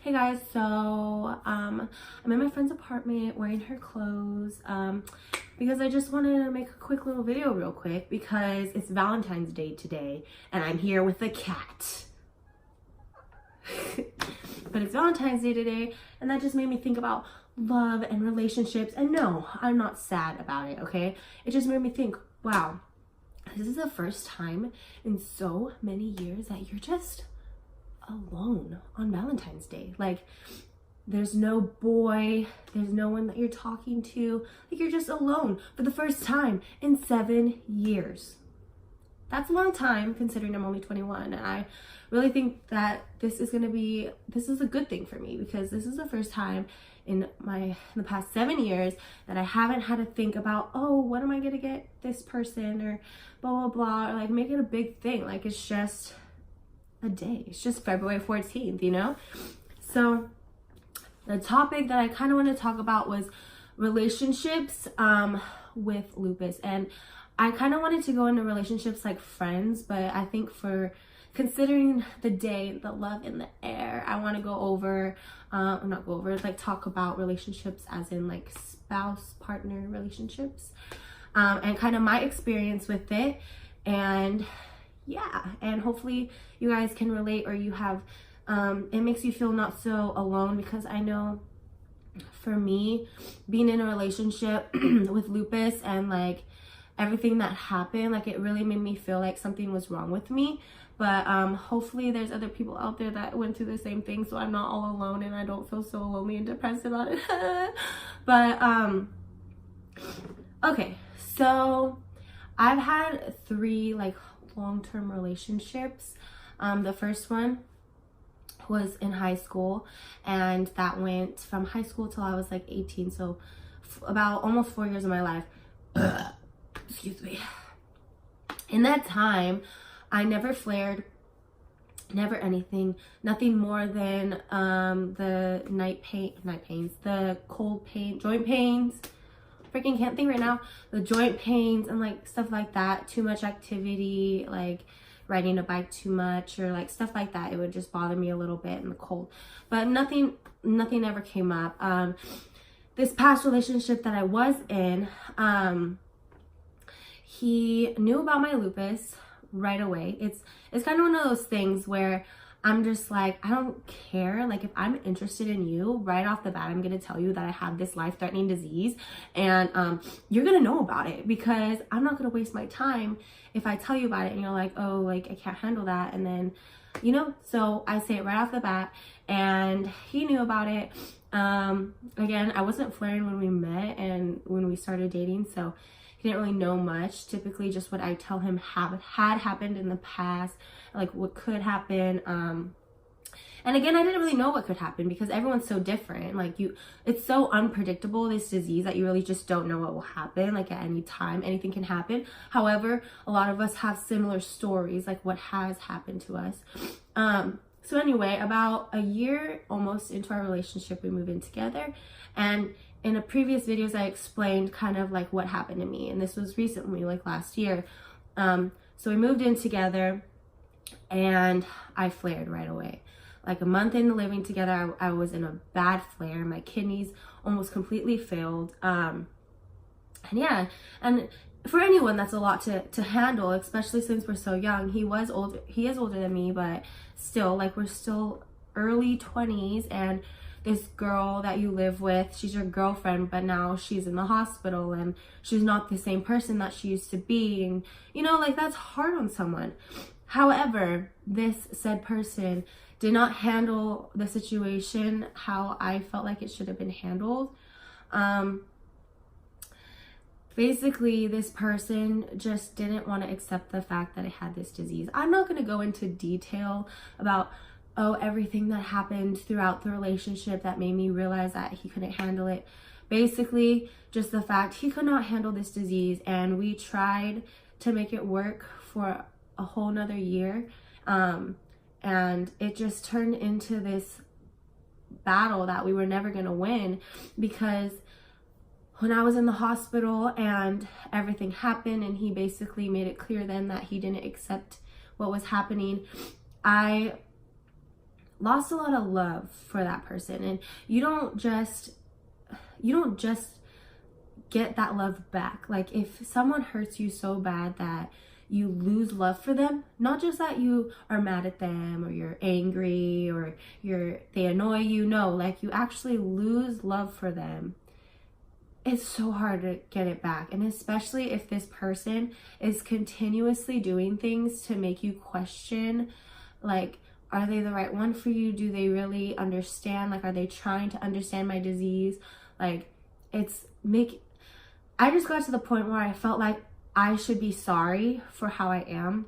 Hey guys, so I'm in my friend's apartment wearing her clothes because I just wanted to make a quick little video real quick because it's Valentine's Day today and I'm here with a cat. But it's Valentine's Day today and that just made me think about love and relationships. And no, I'm not sad about it, okay? It just made me think, wow, this is the first time in so many years that you're just alone on Valentine's Day. Like, there's no boy, there's no one that you're talking to. Like, you're just alone for the first time in 7 years. That's a long time considering I'm only 21, and I really think that this is a good thing for me because this is the first time in the past 7 years that I haven't had to think about, oh, what am I gonna get this person, or blah blah blah, or like make it a big thing. Like, it's just a day. It's just February 14th, you know? So the topic that I kind of want to talk about was relationships with Lupus. And I kind of wanted to go into relationships like friends, but I think for considering the day, the love in the air, I want to go over, like talk about relationships as in like spouse, partner relationships, and kind of my experience with it. And yeah, and hopefully you guys can relate, or you have it makes you feel not so alone, because I know for me, being in a relationship with Lupus and like everything that happened, like it really made me feel like something was wrong with me. But hopefully there's other people out there that went through the same thing, so I'm not all alone and I don't feel so lonely and depressed about it. But okay, so I've had 3 like long-term relationships. The first one was in high school, and that went from high school till I was like 18, so about almost 4 years of my life. Excuse me. In that time, I never flared, never anything, nothing more than the the cold pain, joint pains. Freaking can't think right now. The joint pains and like stuff like that. Too much activity, like riding a bike too much, or like stuff like that. It would just bother me a little bit in the cold. But nothing ever came up. This past relationship that I was in, he knew about my lupus right away. It's kind of one of those things where I'm just like, I don't care. Like, if I'm interested in you, right off the bat, I'm going to tell you that I have this life-threatening disease, and you're going to know about it, because I'm not going to waste my time if I tell you about it and you're like, oh, like, I can't handle that. And then, you know, so I say it right off the bat, and he knew about it. Again, I wasn't flirting when we met and when we started dating, so he didn't really know much. Typically just what I tell him had happened in the past, like what could happen. And again, I didn't really know what could happen because everyone's so different. Like, it's so unpredictable, this disease, that you really just don't know what will happen. Like, at any time, anything can happen. However, a lot of us have similar stories, like what has happened to us. So anyway, about a year almost into our relationship, we moved in together. And in a previous videos, I explained kind of like what happened to me. And this was recently, like last year. So we moved in together and I flared right away. Like a month into living together, I was in a bad flare. My kidneys almost completely failed. And yeah, and for anyone, that's a lot to handle, especially since we're so young. He is older than me, but still, like, we're still early 20s, and this girl that you live with, she's your girlfriend, but now she's in the hospital and she's not the same person that she used to be. And, you know, like, that's hard on someone. However, this said person did not handle the situation how I felt like it should have been handled. Basically, this person just didn't want to accept the fact that I had this disease. I'm not going to go into detail about everything that happened throughout the relationship that made me realize that he couldn't handle it. Basically, just the fact he could not handle this disease, and we tried to make it work for a whole nother year, and it just turned into this battle that we were never going to win, because when I was in the hospital and everything happened and he basically made it clear then that he didn't accept what was happening, I lost a lot of love for that person. And you don't just get that love back. Like if someone hurts you so bad that you lose love for them, not just that you are mad at them or you're angry or they annoy you, no, like you actually lose love for them, it's so hard to get it back. And especially if this person is continuously doing things to make you question, like, are they the right one for you? Do they really understand? Like, are they trying to understand my disease? Like, I just got to the point where I felt like I should be sorry for how I am,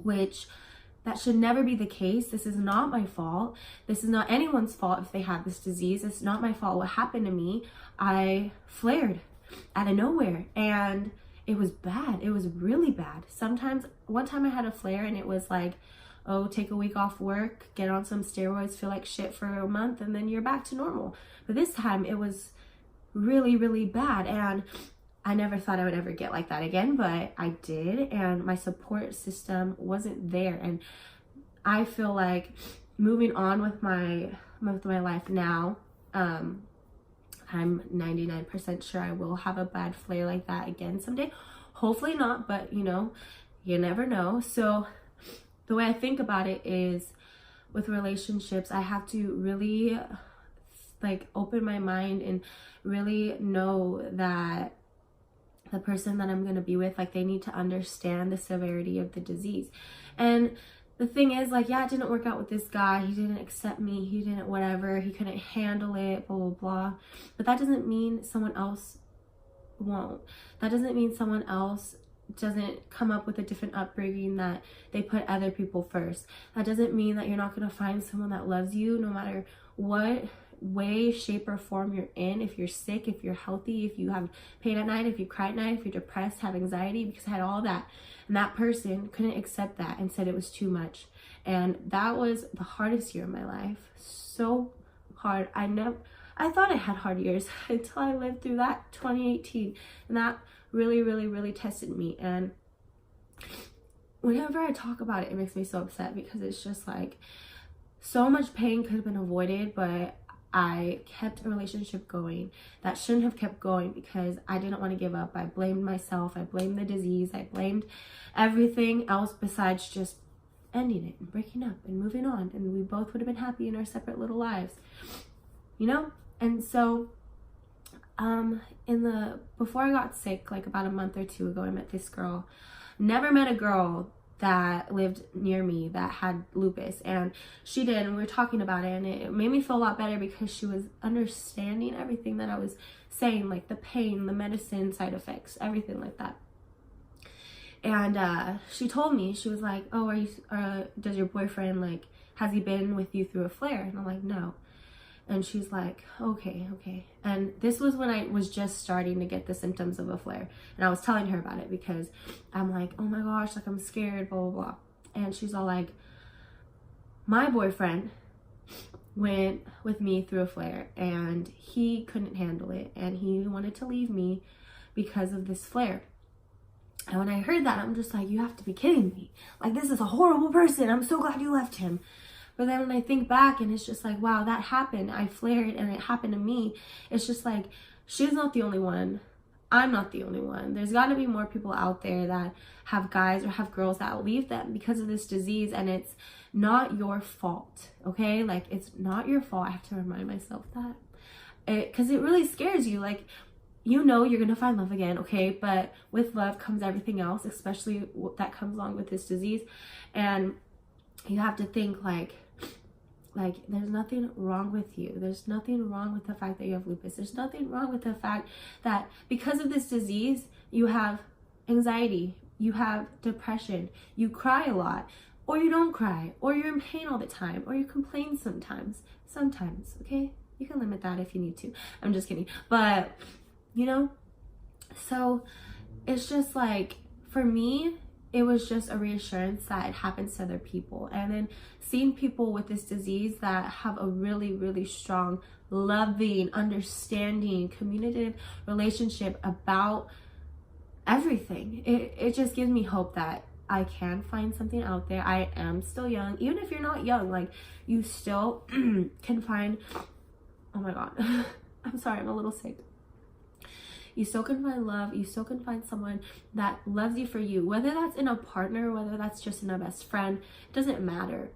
which that should never be the case. This is not my fault. This is not anyone's fault if they have this disease. It's not my fault what happened to me. I flared out of nowhere and it was bad. It was really bad. One time I had a flare and it was like, oh, take a week off work, get on some steroids, feel like shit for a month, and then you're back to normal. But this time it was really, really bad. And I never thought I would ever get like that again, but I did. And my support system wasn't there. And I feel like moving on with my life now, I'm 99% sure I will have a bad flare like that again someday. Hopefully not, but you never know. So the way I think about it is with relationships, I have to really like open my mind and really know that the person that I'm going to be with, like, they need to understand the severity of the disease. And the thing is, like, yeah, it didn't work out with this guy. He didn't accept me. He didn't whatever. He couldn't handle it, blah, blah, blah. But that doesn't mean someone else won't. That doesn't mean someone else doesn't come up with a different upbringing, that they put other people first. That doesn't mean that you're not going to find someone that loves you no matter what way, shape, or form you're in. If you're sick, if you're healthy, if you have pain at night, if you cry at night, if you're depressed, have anxiety, because I had all that. And that person couldn't accept that and said it was too much. And that was the hardest year of my life. So hard. I thought I had hard years until I lived through that 2018. And that really, really, really tested me. And whenever I talk about it, it makes me so upset, because it's just like so much pain could have been avoided, but I kept a relationship going that shouldn't have kept going because I didn't want to give up. I blamed myself. I blamed the disease. I blamed everything else besides just ending it and breaking up and moving on. And we both would have been happy in our separate little lives, And so before I got sick, like about a month or two ago, I met this girl. Never met a girl that lived near me that had lupus, and she did, and we were talking about it, and it made me feel a lot better because she was understanding everything that I was saying, like the pain, the medicine, side effects, everything like that. And she told me, she was like, oh, does your boyfriend, like, has he been with you through a flare? And I'm like, no. And she's like, okay. And this was when I was just starting to get the symptoms of a flare. And I was telling her about it because I'm like, oh my gosh, like I'm scared, blah, blah, blah. And she's all like, my boyfriend went with me through a flare and he couldn't handle it. And he wanted to leave me because of this flare. And when I heard that, I'm just like, you have to be kidding me. Like, this is a horrible person. I'm so glad you left him. But then when I think back and it's just like, wow, that happened. I flared and it happened to me. It's just like, she's not the only one. I'm not the only one. There's got to be more people out there that have guys or have girls that leave them because of this disease. And it's not your fault, okay? Like, it's not your fault. I have to remind myself that. Because it really scares you. Like, you're going to find love again, okay? But with love comes everything else, especially that comes along with this disease. And you have to think like there's nothing wrong with you. There's nothing wrong with the fact that you have lupus. There's nothing wrong with the fact that because of this disease, you have anxiety, you have depression, you cry a lot, or you don't cry, or you're in pain all the time, or you complain sometimes, okay? You can limit that if you need to. I'm just kidding. But, so it's just like, for me, it was just a reassurance that it happens to other people. And then seeing people with this disease that have a really, really strong, loving, understanding, communicative relationship about everything. It just gives me hope that I can find something out there. I am still young. Even if you're not young, like, you still can find, oh my God, I'm sorry, I'm a little sick. You still can find love. You still can find someone that loves you for you, whether that's in a partner, whether that's just in a best friend, it doesn't matter.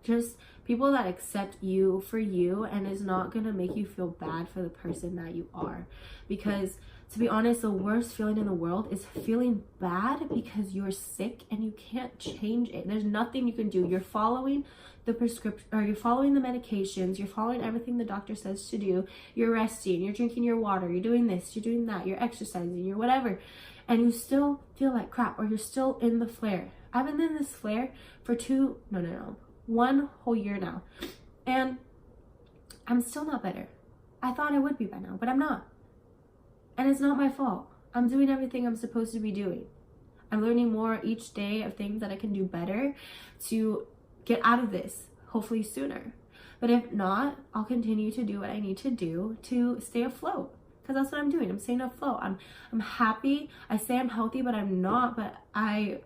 Just people that accept you for you and is not gonna make you feel bad for the person that you are. Because to be honest, the worst feeling in the world is feeling bad because you're sick and you can't change it. There's nothing you can do. You're following the prescription, or you're following the medications, you're following everything the doctor says to do, you're resting, you're drinking your water, you're doing this, you're doing that, you're exercising, you're whatever, and you still feel like crap, or you're still in the flare. I've been in this flare for 1 whole year now, and I'm still not better. I thought I would be by now, but I'm not. And it's not my fault. I'm doing everything I'm supposed to be doing. I'm learning more each day of things that I can do better to get out of this, hopefully sooner. But if not, I'll continue to do what I need to do to stay afloat, because that's what I'm doing. I'm staying afloat. I'm happy. I say I'm healthy, but I'm not. But I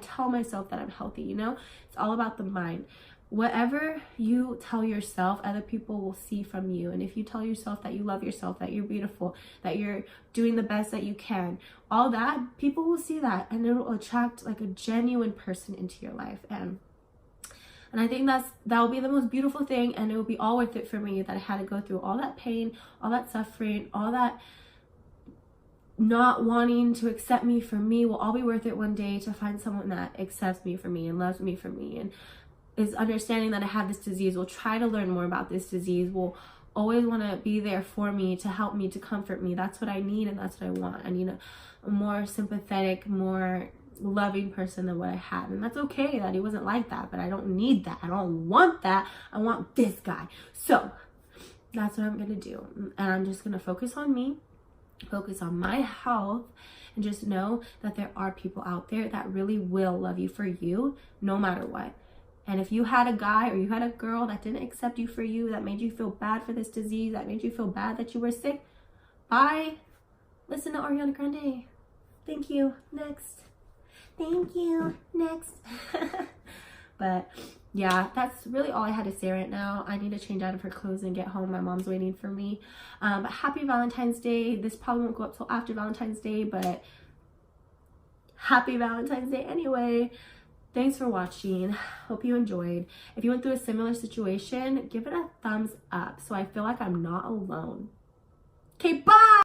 tell myself that I'm healthy, you know? It's all about the mind. Whatever you tell yourself, other people will see from you. And if you tell yourself that you love yourself, that you're beautiful, that you're doing the best that you can, all that, people will see that, and it'll attract like a genuine person into your life. And I think that will be the most beautiful thing, and it will be all worth it for me that I had to go through all that pain, all that suffering, all that not wanting to accept me for me will all be worth it one day, to find someone that accepts me for me and loves me for me and is understanding that I have this disease, will try to learn more about this disease, will always want to be there for me, to help me, to comfort me. That's what I need, and that's what I want. I need a more sympathetic, more loving person than what I had. And that's okay that he wasn't like that, but I don't need that. I don't want that. I want this guy. So that's what I'm going to do. And I'm just going to focus on me, focus on my health, and just know that there are people out there that really will love you for you no matter what. And if you had a guy or you had a girl that didn't accept you for you, that made you feel bad for this disease, that made you feel bad that you were sick, bye. Listen to Ariana Grande. Thank you. Next. Thank you. Next. But yeah, that's really all I had to say right now. I need to change out of her clothes and get home. My mom's waiting for me. But happy Valentine's Day. This probably won't go up till after Valentine's Day, but happy Valentine's Day anyway. Thanks for watching. Hope you enjoyed. If you went through a similar situation, give it a thumbs up so I feel like I'm not alone. Okay, bye!